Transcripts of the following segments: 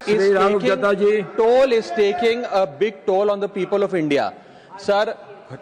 toll is taking a big toll on the people of India. Sir,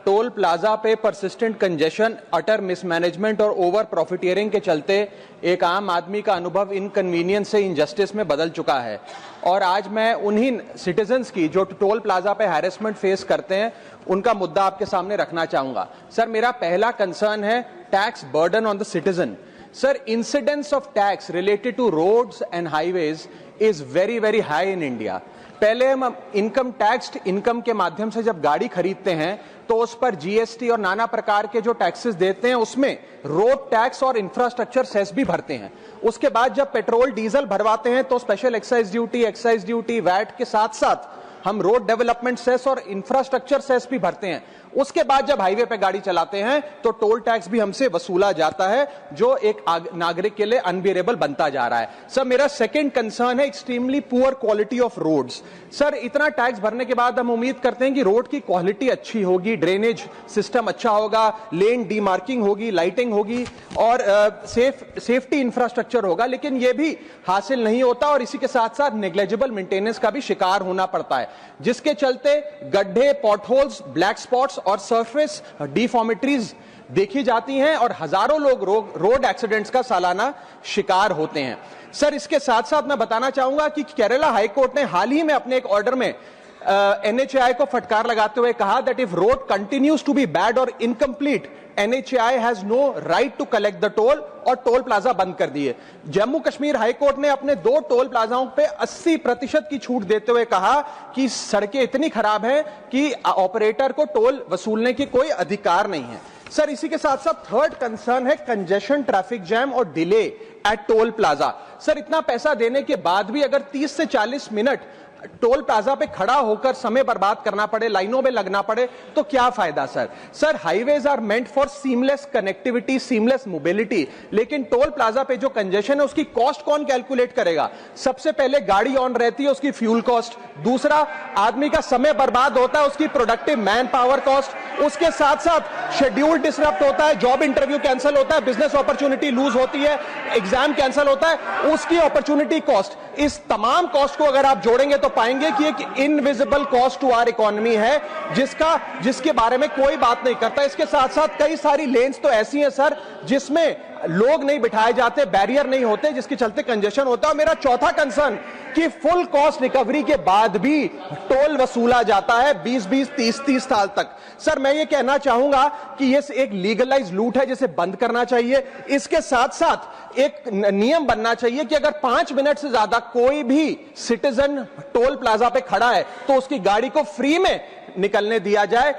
toll plaza पे persistent congestion, अटर mismanagement और over profiteering के चलते एक आम आदमी का अनुभव इनकन्वीनियंस से इनजस्टिस में बदल चुका है। और आज मैं उन्हीं सिटीजन्स की जो टोल प्लाजा पे हैरेसमेंट फेस करते हैं उनका मुद्दा आपके सामने रखना चाहूंगा। सर, मेरा पहला कंसर्न है tax burden on the citizen. Sir, incidence of tax related to roads and highways is very very high in India. पहले हम इनकम टैक्स इनकम के माध्यम से जब गाड़ी खरीदते हैं तो उस पर जीएसटी और नाना प्रकार के जो टैक्सेस देते हैं उसमें रोड टैक्स और इंफ्रास्ट्रक्चर सेस भी भरते हैं। उसके बाद जब पेट्रोल डीजल भरवाते हैं तो स्पेशल एक्साइज ड्यूटी, वैट के साथ साथ हम रोड डेवलपमेंट सेस और इंफ्रास्ट्रक्चर सेस भी भरते हैं। उसके बाद जब हाईवे पे गाड़ी चलाते हैं तो टोल टैक्स भी हमसे वसूला जाता है, जो एक नागरिक के लिए अनबियरेबल बनता जा रहा है। सर, मेरा सेकंड कंसर्न है extremely poor quality of roads. Sir, इतना टैक्स भरने के बाद हम उम्मीद करते हैं कि रोड की क्वालिटी अच्छी होगी, ड्रेनेज सिस्टम अच्छा होगा, लेन डीमार्किंग होगी, लाइटिंग होगी और सेफ्टी इंफ्रास्ट्रक्चर होगा, लेकिन यह भी हासिल नहीं होता और इसी के साथ साथ नेग्लिजिबल मेंटेनेंस का भी शिकार होना पड़ता है, जिसके चलते गड्ढे, पॉटहोल्स, ब्लैक स्पॉट्स और सरफेस डिफॉर्मिटीज देखी जाती हैं और हजारों लोग रोड एक्सीडेंट्स का सालाना शिकार होते हैं। सर, इसके साथ साथ मैं बताना चाहूंगा कि केरला हाईकोर्ट ने हाल ही में अपने एक ऑर्डर में NHAI को फटकार लगाते हुए कहा that if road continues to be bad और incomplete NHAI has no right to collect the toll और टोल प्लाजा बंद कर दिए। जम्मू कश्मीर हाईकोर्ट ने अपने 2 टोल प्लाजाओं पे 80% की छूट देते हुए कहा कि सड़कें इतनी खराब हैं कि ऑपरेटर को टोल वसूलने की कोई अधिकार नहीं है। सर, इसी के साथ साथ थर्ड कंसर्न है कंजेशन, ट्रैफिक जैम और delay at toll plaza. Sir, इतना पैसा देने के बाद भी अगर 30 से 40 मिनट टोल प्लाजा पे खड़ा होकर समय बर्बाद करना पड़े, लाइनों में लगना पड़े, तो क्या फायदा sir? Sir, highways are meant for seamless connectivity, seamless mobility, लेकिन टोल प्लाजा पे जो कंजेशन है उसकी कॉस्ट कौन कैलकुलेट करेगा? सबसे पहले गाड़ी ऑन रहती है, उसकी फ्यूल कॉस्ट, दूसरा आदमी का समय बर्बाद होता है, उसकी प्रोडक्टिव मैन पावर कॉस्ट, उसके साथ साथ शेड्यूल डिसरप्ट होता है, जॉब इंटरव्यू कैंसिल होता है, बिजनेस अपॉर्चुनिटी लूज होती है, एग्जाम कैंसिल होता है, उसकी अपॉर्चुनिटी कॉस्ट। इस तमाम कॉस्ट को अगर आप जोड़ेंगे तो पाएंगे कि एक invisible cost to our economy है जिसके बारे में कोई बात नहीं करता। इसके साथ साथ कई सारी लेन्स तो ऐसी हैं सर जिसमें लोग नहीं बिठाए जाते, बैरियर नहीं होते, जिसके चलते कंजेशन होता है। और मेरा चौथा कंसर्न कि फुल कॉस्ट रिकवरी के बाद भी टोल वसूला जाता है 20-20, 30-30 साल तक। सर, मैं ये कहना चाहूंगा कि ये एक लीगलाइज लूट है जिसे बंद करना चाहिए। इसके साथ साथ एक नियम बनना चाहिए कि अगर 5 मिनट से ज्यादा कोई भी सिटीजन टोल प्लाजा पे खड़ा है तो उसकी गाड़ी को फ्री में निकलने दिया जाए।